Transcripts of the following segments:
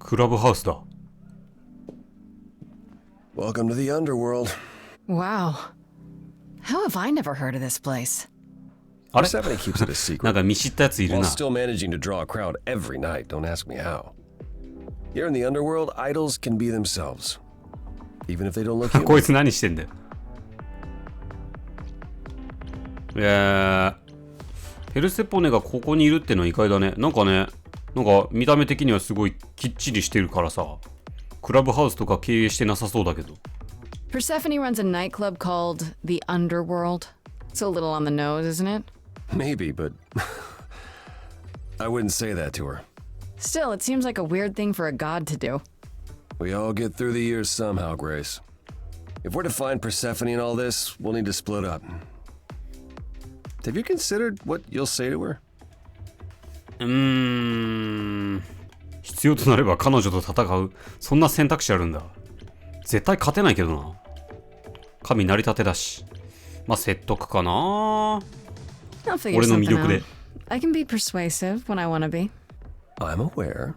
クラブハウスだ。 Welcome to the underworld. Wow. How have I never heard of this place? あれ Persephone keeps it a なん secret か見知ったやついる while な。 still managing to draw a crowd every night. Don't ask me how. Here in the underworld, idols can be themselves, even if they don't look こ human. いつ何してんだよ。ペルセポネがここにいるってのは意外だね。なんか見た目的にはすごいきっちりしてるからさ、クラブハウスとか経営してなさそうだけど。 Persephone runs a nightclub called the Underworld. It's a little on the nose, isn't it? Maybe, but I wouldn't say that to her. Still, it seems like a weird thing for a god to do. We all get through the years somehow, Grace. If we're to find Persephone in all this, we'll need to split up. Have you considered what you'll say to her? 必要となれば彼女と戦う。そんな選択肢あるんだ。絶対勝てないけどな。神成り立てだし。まあ説得かな。 I'll figure 俺の魅 something 力で。 out. I can be persuasive when I want to be. I'm aware.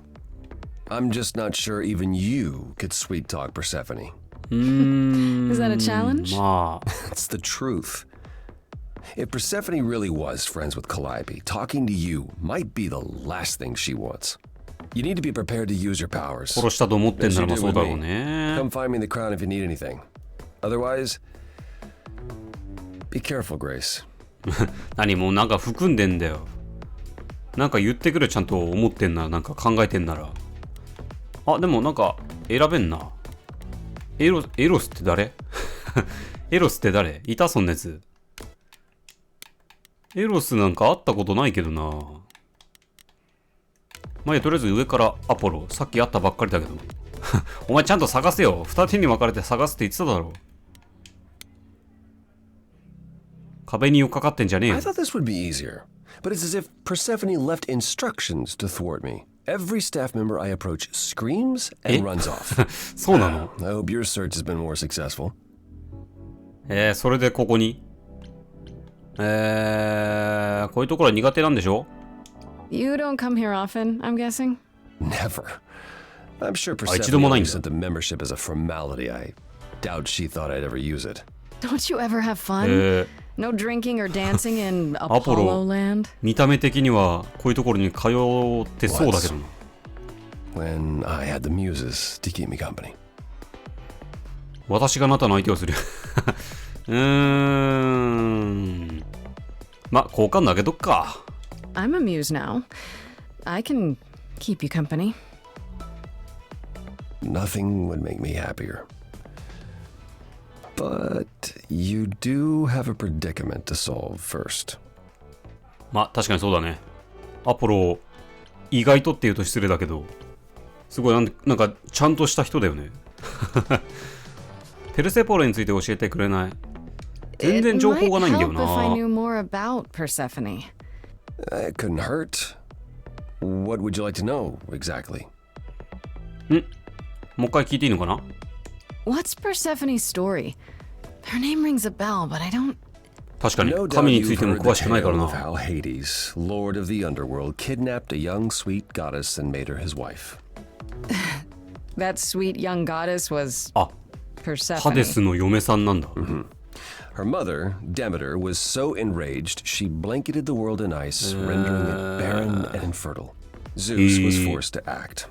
I'm just not sure even you could sweet talk Persephone. Is that a challenge? まあ It's the truth. If Persephone really was friends with Calliope, talking to you might be the last thing she wants. You need to be prepared to use your powers. 殺したと思ってんならまあ As そ you う did だ with ろう me. ね。 Come find me in the crown if you need anything. Otherwise, be careful, Grace. 何もうなんか含んでんだよ。なんか言ってくれ、ちゃんと思ってんなら、なんか考えてんなら。あ、でもなんか選べんな。エロスって誰エロスって誰いたそんなやつ。エロスなんか会ったことないけどな。まあいや、とりあえず上からアポロ。さっき会ったばっかりだけど。お前ちゃんと探せよ。二手に分かれて探すって言ってただろ。壁に寄っかかってんじゃねえよ I。thought this would be easier, but it's as if Persephone left instructions to thwart me. Every staff member I approach screams and runs off. そうなの I hope your search has been more successful. それでここにこういうところは苦手なんでしょ You don't come here often, I'm guessing? Never. I'm sure 一度も Persephone ないん only だ。 sent the membership as a formality. I doubt she thought I'd ever use it. Don't you ever have fun? No drinking or dancing in Apollo land? 見た目的にはこういうところに通ってそうだけどな。 When I had the muses to keep me company. 私があなたの相手をする。ま、好感投げとくか。I'm a muse now. I can keep you company. Nothing would make me happier. But you do have a predicament to solve first. ま、確かにそうだね。アポロ、意外とって言うと失礼だけど、すごいなんかちゃんとした人だよね。ペルセポレについて教えてくれない。全然情報がないんだよ It might help if I な。 knew more about Persephone. It couldn't hurt. What would you like to know exactly? もう一回聞いていいのかな What's Persephone's story? Her name rings a bell, but I don't... 確かに No doubt 神につ you've いても heard the 詳しくないから tale of な。 how Hades, lord of the underworld, kidnapped a young sweet goddess and made her his wife. That sweet young goddess was あ、ハ Persephone. デスの嫁さんなんだ。 Her mother, Demeter, was so enraged she blanketed the world in ice, rendering it barren and infertile. Zeus was forced to act.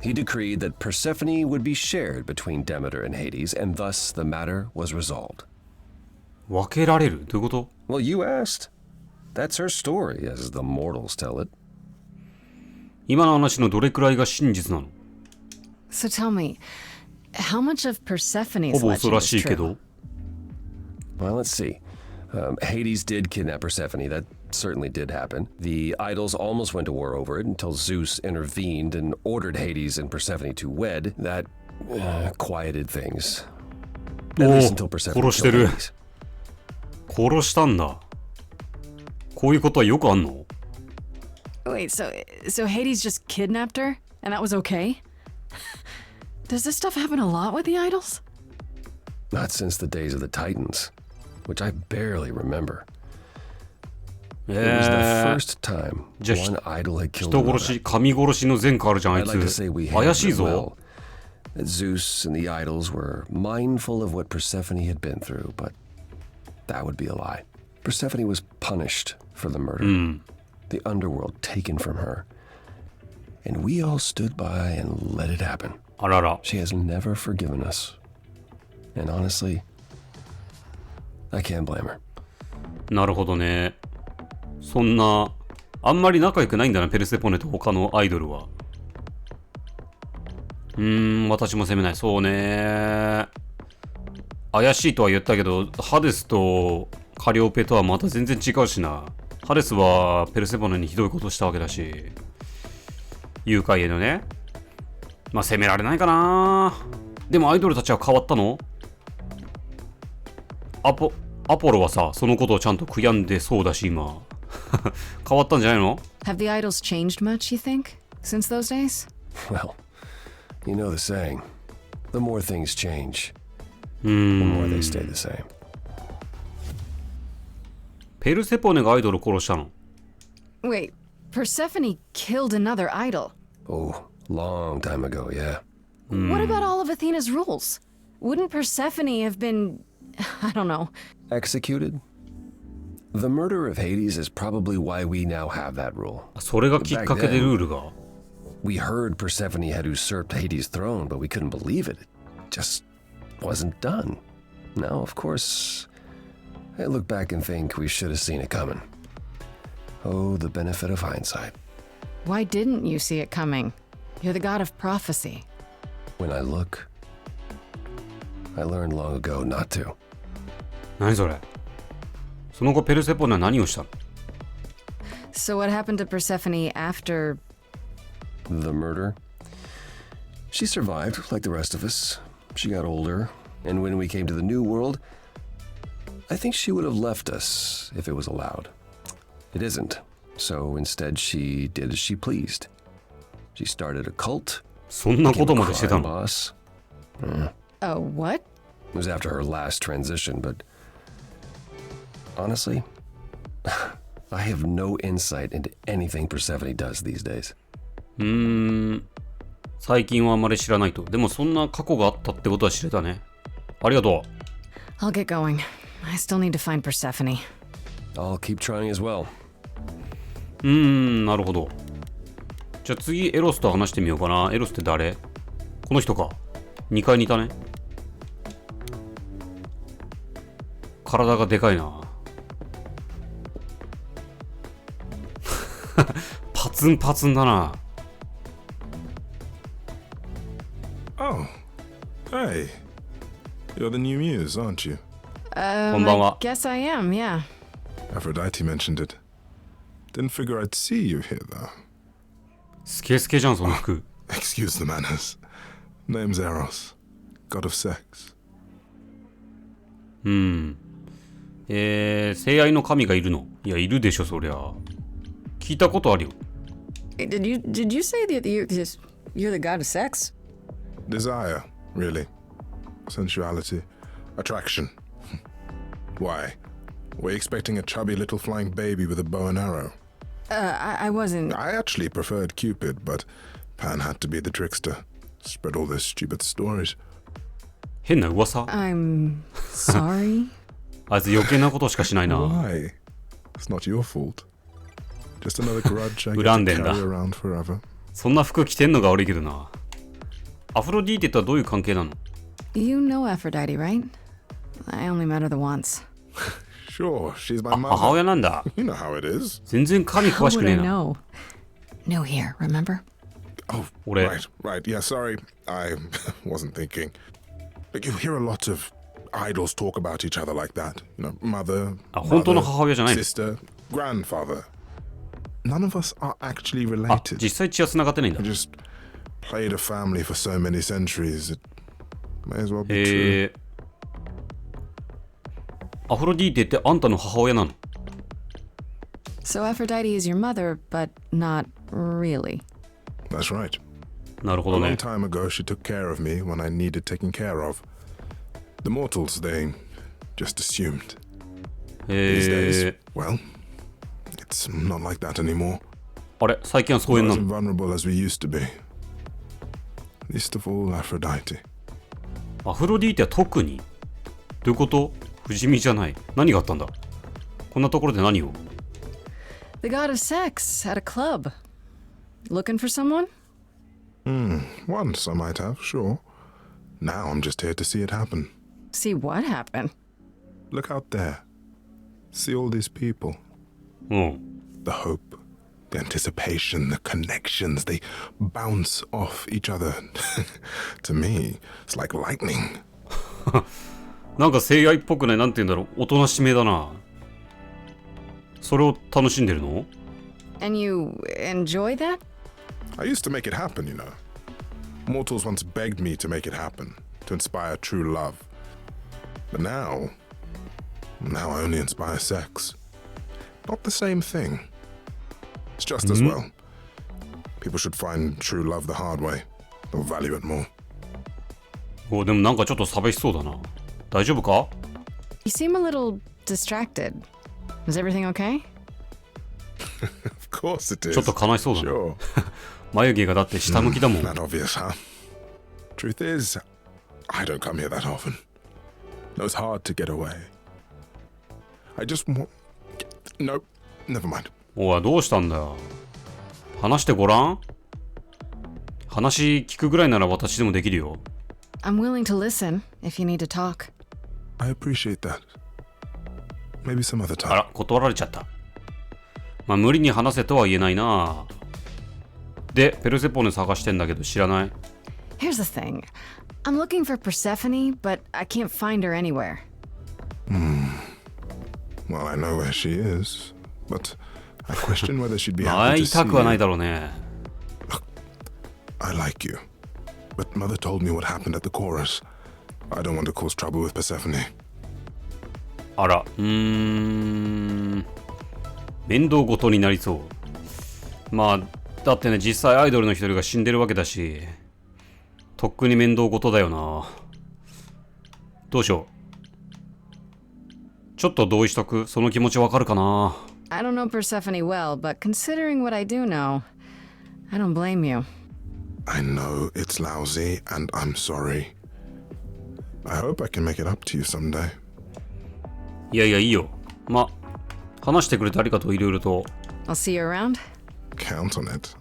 He decreed that Persephone would be shared between Demeter and Hades, and thus the matter was resolved. 分けられるどういうこと Well, you asked. That's her story, as the mortals tell it. 今の話のどれくらいが真実なの So tell me, how much of ほ Persephone's ぼ嘘 legend ら is しいけ true? ど。 Well, let's see. Hades did kidnap Persephone. That certainly did happen. The idols almost went to war over it until Zeus intervened and ordered Hades and Persephone to wed. That quieted things. At least until Persephone 殺して killed る。 Hades. 殺したんだ。こういうことはよくあんの Wait, so Hades just kidnapped her, and that was okay? Does this stuff happen a lot with the idols? Not since the days of the Titans, which I barely remember. It was the first time じゃあ one idol had killed 人殺 another, し、神殺しの前科あるじゃん、あい I'd like to つ say we。 怪 handled しい it ぞ。 well. That Zeus and the idols were mindful of what Persephone had been through, but that would be a lie. Persephone was punished for the murder, the underworld taken from her, and we all stood by and let it happen. あらら。 She has never forgiven us. And honestly, I can't blame her. なるほどね。そんな、あんまり仲良くないんだな、ペルセポネと他のアイドルは。私も責めない。そうね。怪しいとは言ったけど、ハデスとカリオペとはまた全然違うしな。ハデスはペルセポネにひどいことしたわけだし。誘拐へのね。まあ責められないかな。でもアイドルたちは変わったの？アポロはさ、そのことをちゃんと悔やんでそうだし、今。変わったんじゃないの？ Have the idols changed much, you think, since those days? Well, you know the saying. The more things change, the more they stay the same. ペルセポネがアイドル殺したの？ Wait, Persephone killed another idol. Oh, long time ago, yeah. What about all of Athena's rules? Wouldn't Persephone have been, I don't know. Executed? The murder of Hades is probably why we now have that rule. それがきっかけでルールが。We heard Persephone had usurped Hades' throne, but we couldn't believe it. It just wasn't done. Now, of course, I look back and think we should have seen it coming. Oh, the benefit of hindsight. Why didn't you see it coming? You're the god of prophecy. When I look, I learned long ago not to. 何それ？その後ペルセポネは何をしたの？ So what happened to Persephone after... The murder? She survived, like the rest of us. She got older, and when we came to the new world, I think she would have left us if it was allowed. It isn't, so instead she did as she pleased. She started a cult, そんなこ became と a までしてた crime の？ boss. Oh, what? It was after her last transition, but honestly, I have no insight into anything Persephone does these days. 最近はあんまり知らないと。でもそんな過去があったってことは知れたね。ありがと I'll get going. I still need to find Persephone. I'll keep trying as well. なるほど。じゃあ次エロスと話してみようかな。エロスって誰？この人か。2階にいたね。体がでかいな。パツンパツンだな。Oh, hey. You're the new muse, aren't you? こんばん I は。 guess I am, yeah. Aphrodite mentioned it. Didn't figure I'd see you here, though. スケスケじゃん、その服。 Excuse the manners. Name's Eros, god of sex. 性愛の神がいるの？いや、いるでしょ、そりゃ。聞いたことあるよ。Did you say that you're the god of sex? Desire, really. Sensuality. Attraction. Why? Were you expecting a chubby little flying baby with a bow and arrow? I wasn't... I actually preferred Cupid, but Pan had to be the trickster. Spread all those stupid stories. 変な噂？ I'm sorry. あいつ余計なことしかしないな。 Why? It's not your fault. Just another grudge I get to 恨んでんだ。 carry around forever. そんな服着てんのが悪いけどな。アフロディーテとはどういう関係なの？ You know Aphrodite, right? I only met her the once. Sure, she's my 母 mother. 親なんだ。 You know how it is. 全然神 How 詳しく would ね I えな。 know? New here, remember? Oh, Ore. right. Yeah, sorry. I wasn't thinking. But you hear a lot of idols talk about each other like that. You know, mother, 本当の brother, 母親じゃないの？ sister, grandfather. None of us are actually あ、 related. 実際血は繋がってないんだ We。just played a family for so many centuries. It may as well be true. アフロディーテってあんたの母親なの？ So Aphrodite is your mother, but not really. That's right. なるほ A ど long ね。 time ago, she took care of me when I needed taking care of. The mortals, they just assumed. These days, well, It's not like that anymore. あれ最近は疎遠 Not な as の？ invulnerable as we used to be. Least of all, Aphrodite. アフロディーテは特に？どういうこと？不死身じゃない。何があったんだ？こんなところで何を？ The god of sex at a club. Looking for someone? Once I might have, sure. Now I'm just here to see it happen. See what happened? Look out there. See all these people. うん。 The hope, the anticipation, the connections, they bounce off each other. To me, it's like lightning. なんか性愛っぽくない、なんて言うんだろう。おとなしめだな。それを楽しんでるの？ And you enjoy that? I used to make it happen, you know. Mortals once begged me to make it happen, to inspire true love. But now I only inspire sex. Not the same thing. It's just as well. People should find true love the hard way. They'll value it more. お、でもなんかちょっと寂しそうだな。大丈夫か？ You seem a little distracted. Is everything okay? Of course it is. ちょっと悲しそうだな。 Sure. 眉毛がだって下向きだもん。 Not obvious, huh? Truth is, I don't come here that often. No, it's hard to get away. I just want... No, never mind. おい、どうしたんだよ。話してごらん。話聞くぐらいなら私でもできるよ。I'm willing to listen if you need to talk. I appreciate that. Maybe some other あ time. ら、断られちゃった。まあ無理に話せとは言えないな。で、ペルセポネ探してんだけど知らない。 Here's the thing. I'm looking for Persephone, but I can't find her anywhere. Well, I know where she is, but I question whether she'd be 会 happy い to た see くはない you. だろうね。 I like you, but Mother told me what happened at the chorus. I don't want to cause trouble with Persephone. あら、面倒ごとになりそう。まあ、だってね、実際アイドルの一人が死んでるわけだし、とっくに面倒ごとだよな。どうしよう。ちょっと同意しとく。その気持ちわかるかな。 I don't know Persephone well, but considering what I do know, I don't blame you. I know it's lousy, and I'm sorry. I hope I can make it up to you someday. いやいや、いいよ。ま、話してくれてありがとう、いろいろと。 I'll see you around. Count on it.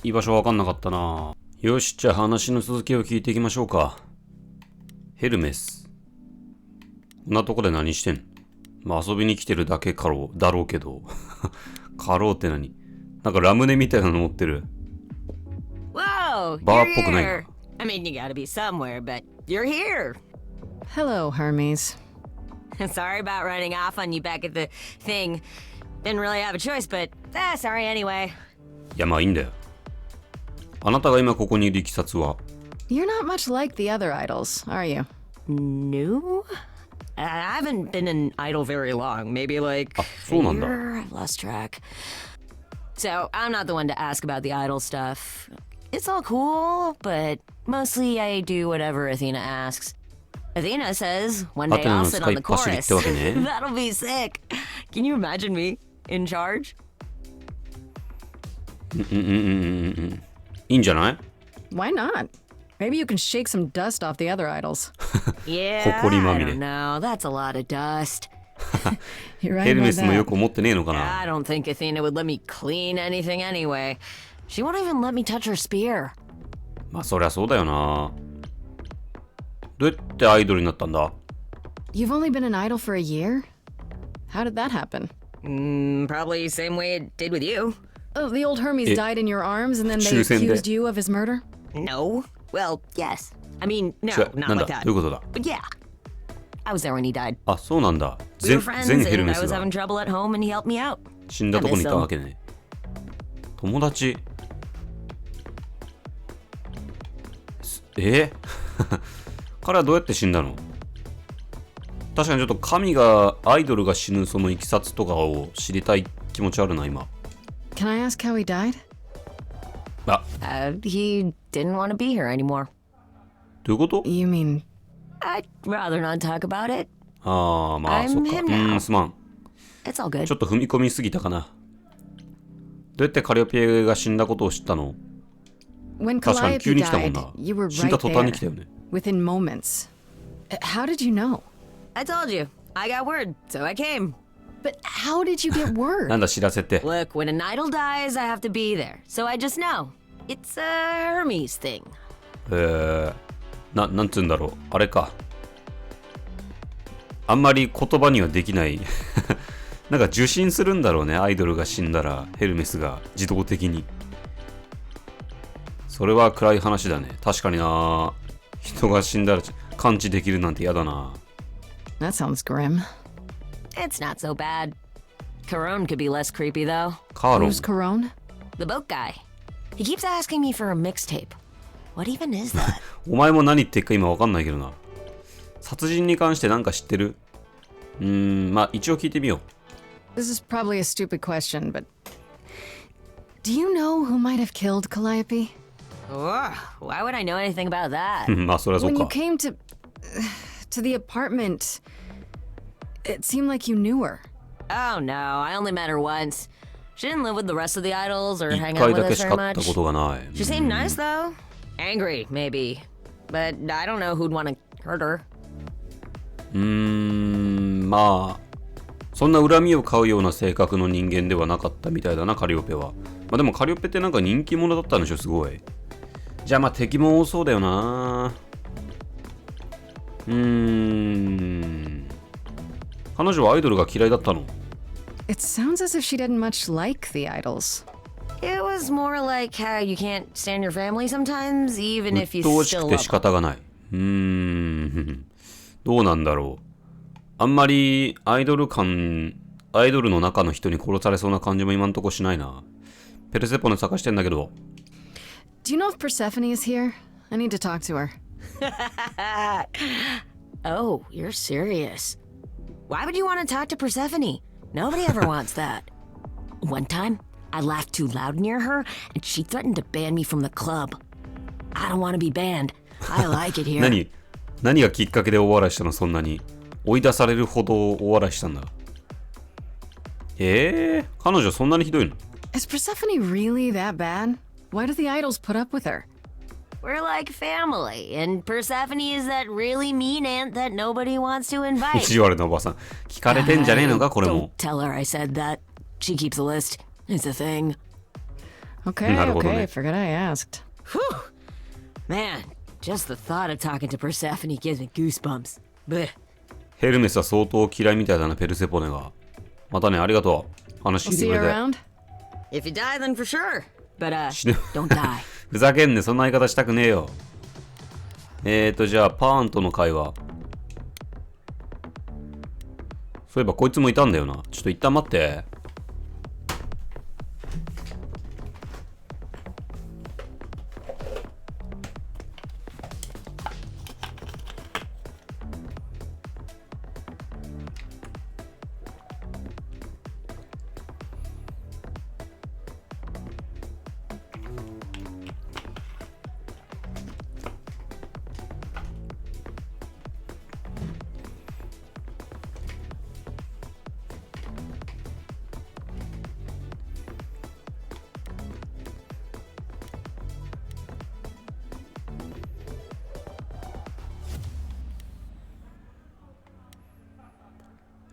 居場所わかんなかったな。よし、じゃあ話の続きを聞いていきましょうか。ヘルメス。こんなとこで何してん？まあ遊びに来てるだけだろうけど。かろうって何？なんかラムネみたいなの持ってる。 Whoa, Bar you're っぽくないな。 here. I mean, you gotta be somewhere, but you're here. Hello, Hermes. Sorry about running off on you back at the thing. Didn't really have a choice, but sorry anyway. いや、まあいいんだよ。あなたが今ここにいるいきさつは？ You're not much like the other idols, are you? No? I haven't been an idol very long. Maybe like a そうなんだ。 year. I've lost track. So I'm not the one to ask about the idol stuff. It's all cool, but mostly I do whatever Athena asks. Athena says one day I'll sit on the chorus. That'll be sick. Can you imagine me in charge? いいんじゃない？ Why not? Maybe you can shake some dust off the other idols. Yeah, I 埃まみれ。 don't know. That's a lot of dust. You're right ヘルメ about スもよ that. く思ってねえのか I な。 don't think Athena would let me clean anything anyway. She won't even let me touch her spear. まあそりゃそうだよな。どうやってアイドルになったんだ？ You've only been an idol for a year? How did that happen? Probably same way it did with you. Oh, the old Hermes died in your arms and then they 抽選で。 accused you of his murder? No. Well, yes. I mean, no, 違う、 not なん like だ？ that. どういうことだ？ But yeah. I was there when he died. あ、そうなんだ。 We were friends 全ヘル and メ I ス was が having trouble at home and he helped me out. 死んだとこにいたわけね。友達。彼はどうやって死んだの？確かにちょっと神がアイドルが死ぬそのいきさつとかを知りたい気持ちあるな今。 Can I ask how he died? あ、 He didn't want to be here anymore. どういうこと？ You mean I'd rather not talk about it. ああ、まあ I'm そっか。 him now. すまん。It's all good. ちょっと踏み込みすぎたかな。どうやってカリオペが死んだことを知ったの？ When 確かに急 Calliope に来たもん died, な。 you were 死んだ right 途端に来た there, よね。 within moments. How did you know? I told you. I got word, so I came. But how did you get な word? んだ知らせて。 Look, when an idol dies, I have to be there. So I just know. It's a Hermes thing. なんつうんだろう。あれか。あんまり言葉にはできない。なんか受信するんだろうね。アイドルが死んだらヘルメスが自動的に。それは暗い話だね。確かにな。人が死んだら感知できるなんて嫌だな。That sounds grim. It's not so bad. Carone could be less creepy, though. カーロン。 Who's Corone? The boat guy. He keeps asking me for a mixtape. What even is that? お前も何言ってるか今わかんないけどな。殺人に関して何か知ってる？まあ一応聞いてみよ This is probably a stupid question, but do you know who might have killed Calliope? Ugh, why would I know anything about that? う。まあそりゃそう When you か。 came to the apartment, it seemed like you knew her. Oh no, I only met her once. She didn't live with the rest of the idols or 一 hang 回 out with だけ us し very かった much. ことがない。 She seemed nice though. Angry, maybe. But I don't know who'd want to hurt her. まあそんな恨みを買うような性格の人間ではなかったみたいだな、カリオペは。まあでもカリオペってなんか人気者だったんでしょ、すごい。じゃあまあ敵も多そうだよな。彼女はアイドルが嫌いだったの？ It sounds as if she didn't much like the idols. It was more like how you can't stand your family sometimes, even 鬱 if you 陶し still くて love 仕 them. 方がない。どうなんだろう。あんまりアイドルの中の人に殺されそうな感じも今んとこしないな。ペルセポネ探してんだけど。Do you know if Persephone is here? I need to talk to her. Oh, you're serious. Why would you want to talk to Persephone? Nobody ever wants that. One time, I laughed too loud near her, and she threatened to ban me from the club. I don't want to be banned. I like it here. 何がきっかけで大笑いしたの？そんなに追い出されるほど大笑いしたんだ。彼女そんなにひどいの？ Is Persephone really that bad? Why do the idols put up with her? We're like family, and Persephone is that really mean aunt that nobody wants to invite. 意地悪なおばさん。聞かれてんじゃねえのか、これ Don't も。 tell her I said that. She keeps a list. It's a thing. Okay, なるほど okay, ね。 forgot I asked. Man, just the thought of talking to Persephone gives me goosebumps. Blech. ヘルメスは相当嫌いみたいだな、ペルセポネが。またね、ありがとう。話 We'll 聞いて see く you れて。 around. If you die, then for sure. But, 死ぬ。 don't die. ふざけんね、そんな言い方したくねえよ。じゃあ、パーンとの会話。そういえばこいつもいたんだよな。ちょっと一旦待って。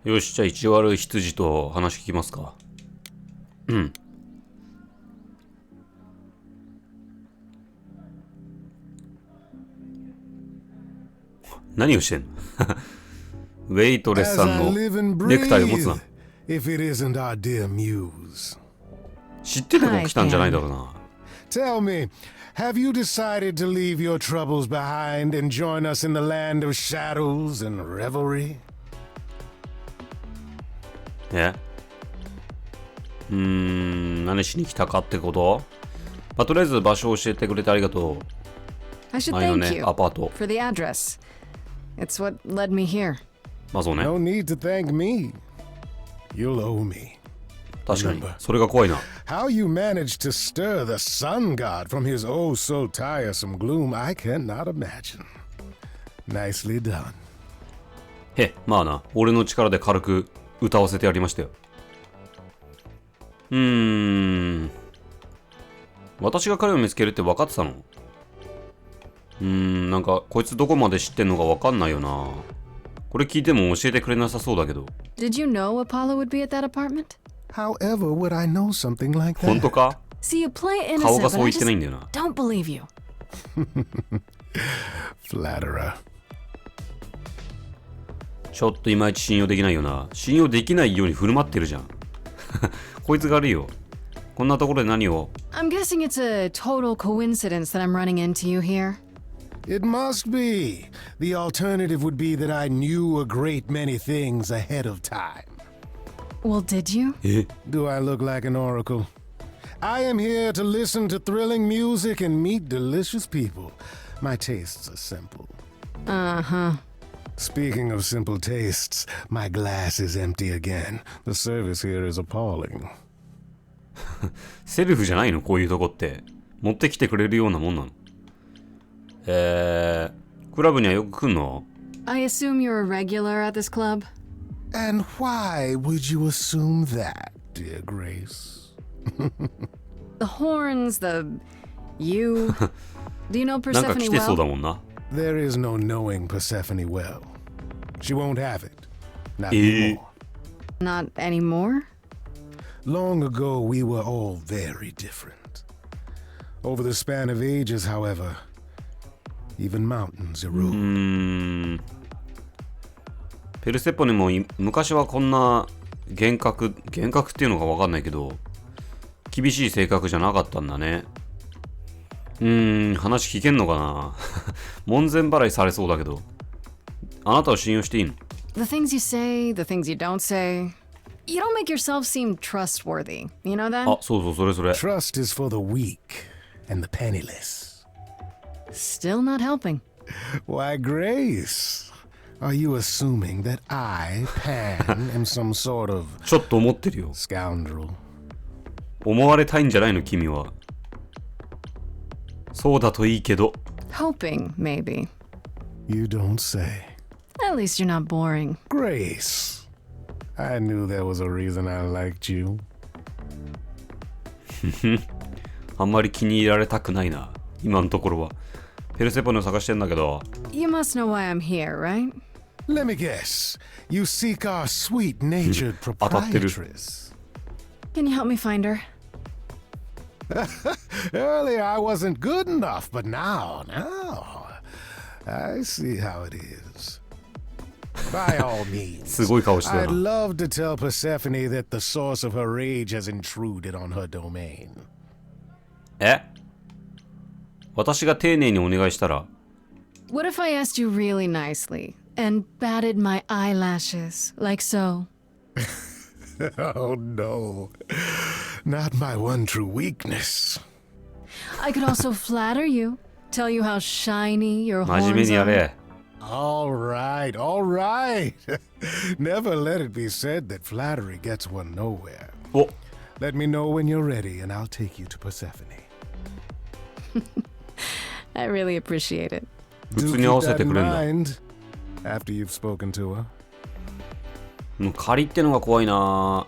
よし、じゃあ一応悪い羊と話聞きますか。何をしてんの？ウェイトレスさん As I の live and ネクタイを持つ breathe, な。 if it isn't our dear muse. 知ってても来たんじゃないだろうな。 Tell me, have you decided to leave your troubles behind and join us in the land of shadows and revelry? 何しに来たかってこと？まあ、とりあえず場所を教えてくれてありがと I should う。あの thank ね、 you アパート。 for the address. It's what led me here. まあそうね。 No need to thank me. You'll owe me. 確かに。それが怖いな。 How you managed to stir the sun god from his oh so tiresome gloom, I cannot imagine. Nicely done. まあな。俺の力で軽く歌わせてやりましたよ。私が彼を見つけるって分かってたの？なんかこいつどこまで知ってんのか分かんないよな。これ聞いても教えてくれなさそうだけど。Did you know Apollo would be at that apartment? However, would I know something like 本 that? 当か？ See, you play 顔 innocent, がそう but I 言ってないんだよな。 just don't believe you. Flatterer. ちょっといまいち信用できないよな。信用できないように振る舞ってるじゃん。こいつが悪いよ。こんなところで何を？ I'm guessing it's a total coincidence that I'm running into you here. It must be. The alternative would be that I knew a great many things ahead of time. Well, did you? え？ Do I look like an oracle? I am here to listen to thrilling music and meet delicious people. My tastes are simple. Uh-huh. Speaking of simple tastes, my glass is empty again. The service here is appalling. セルフじゃないの？こういうとこって。持ってきてくれるようなもんなの？クラブにはよく来んの？ I assume you're a regular at this club? And why would you assume that, dear Grace? The horns, you. Do you know なんか Persephone 来てそうだ well? もんな。There is no knowing Persephone well. She won't have it. Not Eh. anymore. Not anymore? Long ago, we were all very different. Over the span of ages, however, even mountains erode. ペルセポネも昔はこんな厳格っていうのか分かんないけど、厳しい性格じゃなかったんだね。話聞けんのかな。門前払いされそうだけど。あなたを信用していいの？ The things you say, the things you don't say. You don't make yourself seem trustworthy. You know that? あ、そうそう、それそれ。 Trust is for the weak and the penniless. Still not helping. Why, Grace, are you assuming that I, Pan, am some sort of ちょっと思ってるよ。 scoundrel? 思われたいんじゃないの、君は。そうだといいけど。 Hoping, maybe. You don't say. At least you're not boring. Grace, I knew there was a reason I liked you. あんまり気に入られたくないな。今のところは。ペルセポネを探してんだけど。 You must know why I'm here, right? Let me guess. You seek our sweet-natured 当たってる。 proprietress. Can you help me find her? Earlier I wasn't good enough, but now, I see how it is. By all means, すごい顔してた I'd な。 love to tell Persephone that the source of her rage has intruded on her domain. え？私が丁寧にお願いしたら？ What if I asked you really nicely and batted my eyelashes, like so? Oh no, not my one true weakness. I could also flatter you, tell you how shiny your 真面目 horns にや are. れ。 All right, all right. Never let it be said that flattery gets one nowhere. お、 Let me know when you're ready and I'll take you to Persephone. I really appreciate it. 普 Do 通に合わ keep せ that て in くれんだ。 mind after you've spoken to her. もう仮ってのが怖いな。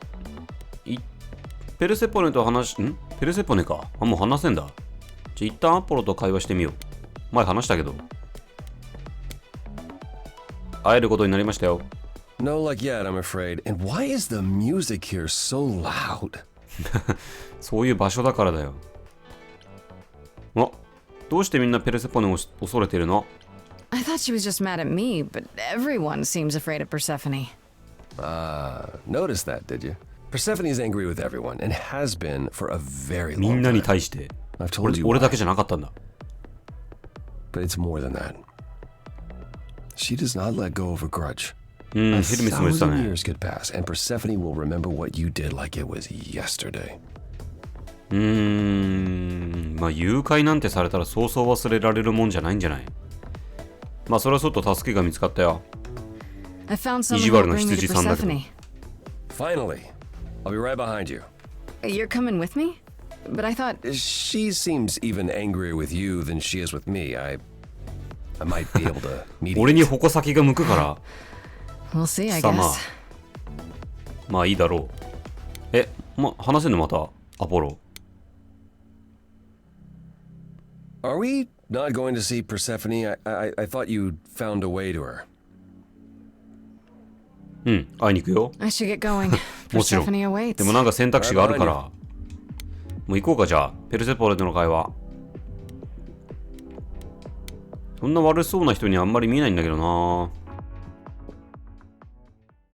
ペルセポネとペルセポネか。あ、もう話せんだ。じゃあ一旦アポロと会話してみよう。前話したけど。会えることになりましたよ。 No luck yet, I'm afraid. And why is the music here so loud? そういう場所だからだよ。あ、どうしてみんなペルセポネを恐れてるの？ I thought she was just mad at me, but everyone seems afraid of Persephone. Noticed that, did you? Persephone's angry with everyone and has been for a very みん long なに time. 対して。 I've told you 俺 why, だけじゃなかったんだ。 but it's more than that. She does not let go of a grudge. ヘルメスも言ってた 1,000 ね。 years could pass, and Persephone will remember what you did like it was yesterday. まあ誘拐なんてされたらそうそう忘れられるもんじゃないんじゃない？まあそれはちょっと助けが見つかったよ。 I found someone who will 意地悪な bring me to 羊さんだけど。 Persephone. Finally, I'll be right behind you. You're coming with me? But I thought... She seems even angrier with you than she is with me. I might be able to 俺に mediate. 矛先が向くから。 We'll see, I さあまあ guess. まあいいだろう。話せんのまたアポロ。 Are we not going to see Persephone? I thought you'd found a way to her. うん、会いに行くよ。 I should get going. もちろん。 Persephone awaits. でもなんか選択肢があるから、もう行こうか。じゃあペルセポレとの会話。そんな悪そうな人にあんまり見えないんだけどな。